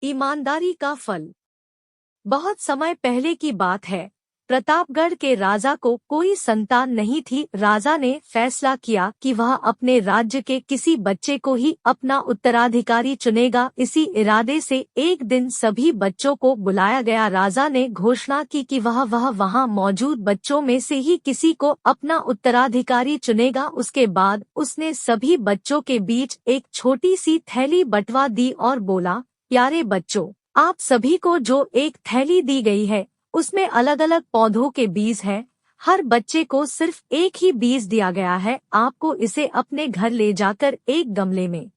ईमानदारी का फल। बहुत समय पहले की बात है। प्रतापगढ़ के राजा को कोई संतान नहीं थी। राजा ने फैसला किया कि वह अपने राज्य के किसी बच्चे को ही अपना उत्तराधिकारी चुनेगा। इसी इरादे से एक दिन सभी बच्चों को बुलाया गया। राजा ने घोषणा की कि वह वहां मौजूद बच्चों में से ही किसी को अपना उत्तराधिकारी चुनेगा। उसके बाद उसने सभी बच्चों के बीच एक छोटी सी थैली बंटवा दी और बोला, प्यारे बच्चों, आप सभी को जो एक थैली दी गई है उसमें अलग अलग पौधों के बीज हैं। हर बच्चे को सिर्फ एक ही बीज दिया गया है। आपको इसे अपने घर ले जाकर एक गमले में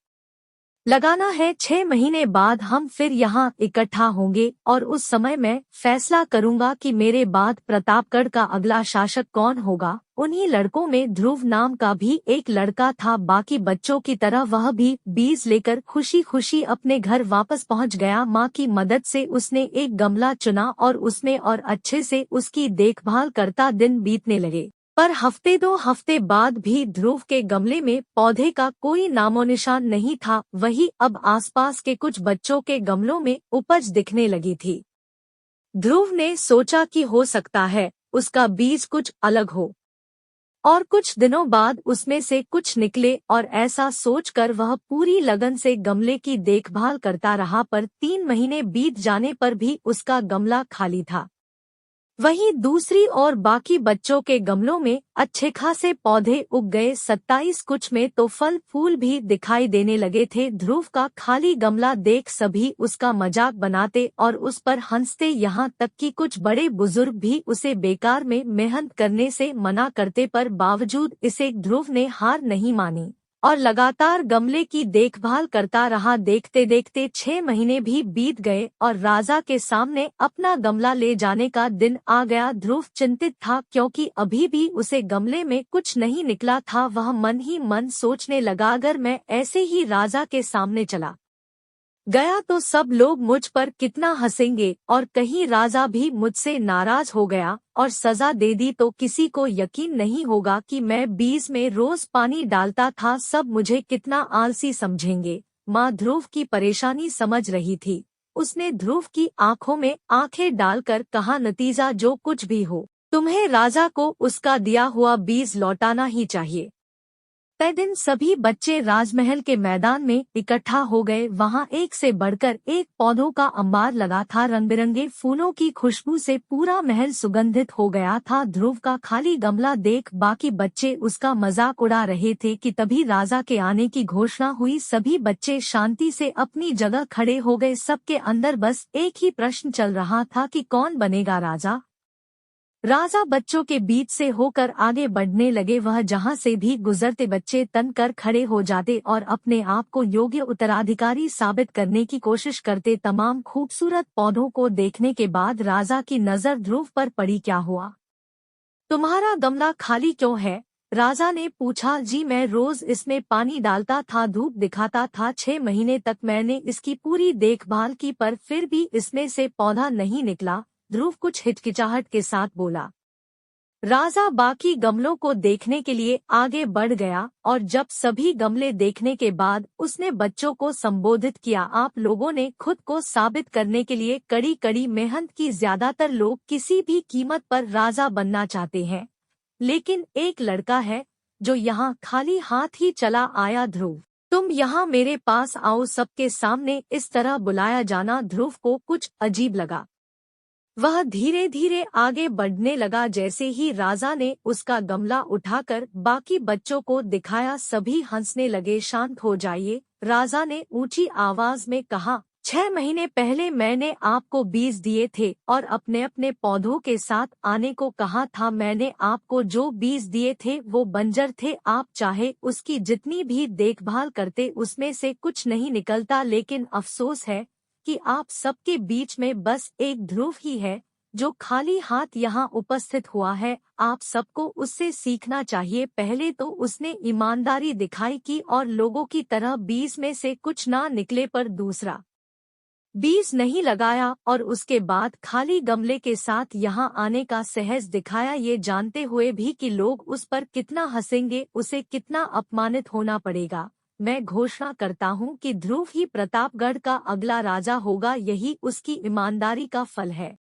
लगाना है। 6 महीने बाद हम फिर यहाँ इकट्ठा होंगे और उस समय मैं फैसला करूंगा कि मेरे बाद प्रतापगढ़ का अगला शासक कौन होगा। उन्हीं लड़कों में ध्रुव नाम का भी एक लड़का था। बाकी बच्चों की तरह वह भी बीज लेकर खुशी खुशी अपने घर वापस पहुँच गया। माँ की मदद से उसने एक गमला चुना और उसमें और अच्छे से उसकी देखभाल करता दिन बीतने लगे। पर हफ्ते 2 हफ्ते बाद भी ध्रुव के गमले में पौधे का कोई नामोनिशान नहीं था। वही अब आसपास के कुछ बच्चों के गमलों में उपज दिखने लगी थी। ध्रुव ने सोचा कि हो सकता है उसका बीज कुछ अलग हो, और कुछ दिनों बाद उसमें से कुछ निकले। और ऐसा सोचकर वह पूरी लगन से गमले की देखभाल करता रहा। पर 3 महीने बीत जाने पर भी उसका गमला खाली था। वहीं दूसरी ओर बाकी बच्चों के गमलों में अच्छे खासे पौधे उग गए। 27 कुछ में तो फल फूल भी दिखाई देने लगे थे। ध्रुव का खाली गमला देख सभी उसका मजाक बनाते और उस पर हंसते। यहाँ तक कि कुछ बड़े बुजुर्ग भी उसे बेकार में मेहनत करने से मना करते, पर बावजूद इसे ध्रुव ने हार नहीं मानी और लगातार गमले की देखभाल करता रहा। देखते देखते 6 महीने भी बीत गए और राजा के सामने अपना गमला ले जाने का दिन आ गया। ध्रुव चिंतित था क्योंकि अभी भी उसे गमले में कुछ नहीं निकला था। वह मन ही मन सोचने लगा, अगर मैं ऐसे ही राजा के सामने चला गया तो सब लोग मुझ पर कितना हंसेंगे, और कहीं राजा भी मुझसे नाराज हो गया और सजा दे दी तो किसी को यकीन नहीं होगा कि मैं बीज में रोज पानी डालता था। सब मुझे कितना आलसी समझेंगे। माँ ध्रुव की परेशानी समझ रही थी। उसने ध्रुव की आंखों में आंखें डालकर कहा, नतीजा जो कुछ भी हो, तुम्हें राजा को उसका दिया हुआ बीज लौटाना ही चाहिए। तय दिन सभी बच्चे राजमहल के मैदान में इकट्ठा हो गए। वहां एक से बढ़कर एक पौधों का अंबार लगा था। रंग बिरंगे फूलों की खुशबू से पूरा महल सुगंधित हो गया था। ध्रुव का खाली गमला देख बाकी बच्चे उसका मजाक उड़ा रहे थे कि तभी राजा के आने की घोषणा हुई। सभी बच्चे शांति से अपनी जगह खड़े हो गए। सबके अंदर बस एक ही प्रश्न चल रहा था कि कौन बनेगा राजा। राजा बच्चों के बीच से होकर आगे बढ़ने लगे। वह जहां से भी गुजरते बच्चे तन कर खड़े हो जाते और अपने आप को योग्य उत्तराधिकारी साबित करने की कोशिश करते। तमाम खूबसूरत पौधों को देखने के बाद राजा की नजर ध्रुव पर पड़ी। क्या हुआ, तुम्हारा गमला खाली क्यों है? राजा ने पूछा। जी, मैं रोज इसमें पानी डालता था, धूप दिखाता था। 6 महीने तक मैंने इसकी पूरी देखभाल की, पर फिर भी इसमें से पौधा नहीं निकला। ध्रुव कुछ हिचकिचाहट के साथ बोला। राजा बाकी गमलों को देखने के लिए आगे बढ़ गया और जब सभी गमले देखने के बाद उसने बच्चों को संबोधित किया, आप लोगों ने खुद को साबित करने के लिए कड़ी कड़ी मेहनत की। ज्यादातर लोग किसी भी कीमत पर राजा बनना चाहते हैं, लेकिन एक लड़का है जो यहाँ खाली हाथ ही चला आया। ध्रुव, तुम यहाँ मेरे पास आओ। सबके सामने इस तरह बुलाया जाना ध्रुव को कुछ अजीब लगा। वह धीरे धीरे आगे बढ़ने लगा। जैसे ही राजा ने उसका गमला उठाकर बाकी बच्चों को दिखाया, सभी हंसने लगे। शांत हो जाइए, राजा ने ऊंची आवाज में कहा। 6 महीने पहले मैंने आपको बीज दिए थे और अपने अपने पौधों के साथ आने को कहा था। मैंने आपको जो बीज दिए थे वो बंजर थे। आप चाहे उसकी जितनी भी देखभाल करते उसमें से कुछ नहीं निकलता। लेकिन अफसोस है कि आप सबके बीच में बस एक ध्रुव ही है जो खाली हाथ यहाँ उपस्थित हुआ है। आप सबको उससे सीखना चाहिए। पहले तो उसने ईमानदारी दिखाई की और लोगों की तरह बीज में से कुछ ना निकले पर दूसरा बीज नहीं लगाया और उसके बाद खाली गमले के साथ यहाँ आने का साहस दिखाया, ये जानते हुए भी कि लोग उस पर कितना हंसेंगे, उसे कितना अपमानित होना पड़ेगा। मैं घोषणा करता हूँ कि ध्रुव ही प्रतापगढ़ का अगला राजा होगा। यही उसकी ईमानदारी का फल है।